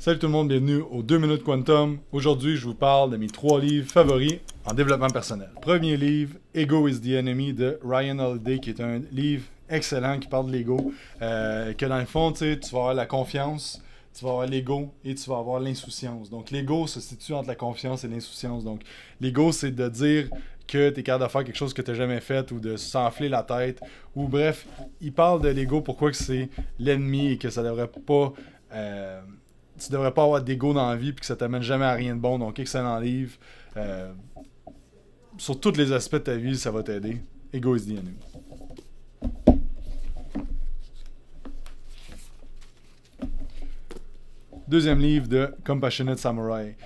Salut tout le monde, bienvenue aux 2 minutes Quantum. Aujourd'hui, je vous parle de mes 3 livres favoris en développement personnel. Premier livre, Ego is the Enemy de Ryan Holiday, qui est un livre excellent qui parle de l'ego. Que dans le fond, tu vas avoir la confiance, tu vas avoir l'ego et tu vas avoir l'insouciance. Donc l'ego se situe entre la confiance et l'insouciance. Donc l'ego, c'est de dire que tu es capable de faire quelque chose que tu n'as jamais fait ou de s'enfler la tête. Ou bref, il parle de l'ego, pourquoi que c'est l'ennemi et que ça devrait pas... tu devrais pas avoir d'ego dans la vie et que ça t'amène jamais à rien de bon. Donc, excellent livre. Sur tous les aspects de ta vie, ça va t'aider. Ego is the enemy. Deuxième livre de Compassionate Samurai.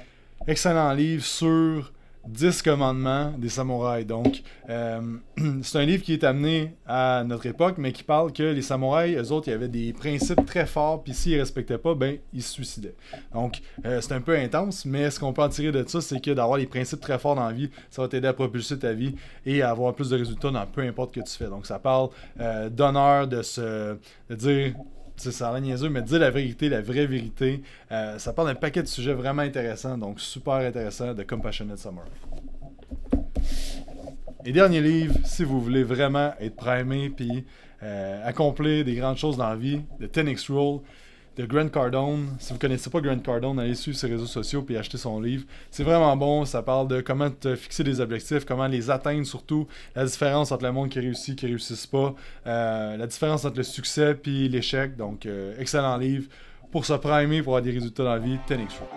Excellent livre sur 10 commandements des samouraïs. Donc, c'est un livre qui est amené à notre époque, mais qui parle que les samouraïs, eux autres, il y avait des principes très forts, puis s'ils ne respectaient pas, ben, ils se suicidaient. Donc, c'est un peu intense, mais ce qu'on peut en tirer de ça, c'est que d'avoir des principes très forts dans la vie, ça va t'aider à propulser ta vie et à avoir plus de résultats dans peu importe ce que tu fais. Donc, ça parle d'honneur, de dire... Ça a l'air niaiseux, mais dire la vérité, la vraie vérité, ça parle d'un paquet de sujets vraiment intéressants, donc super intéressant, de Compassionate Samurai. Et dernier livre, si vous voulez vraiment être primé puis accomplir des grandes choses dans la vie, de 10X Rule de Grant Cardone. Si vous ne connaissez pas Grant Cardone, allez suivre ses réseaux sociaux puis acheter son livre. C'est vraiment bon, ça parle de comment te fixer des objectifs, comment les atteindre surtout, la différence entre le monde qui réussit et qui ne réussissent pas, la différence entre le succès et l'échec. Donc, excellent livre pour se primer, pour avoir des résultats dans la vie, 10X Rule.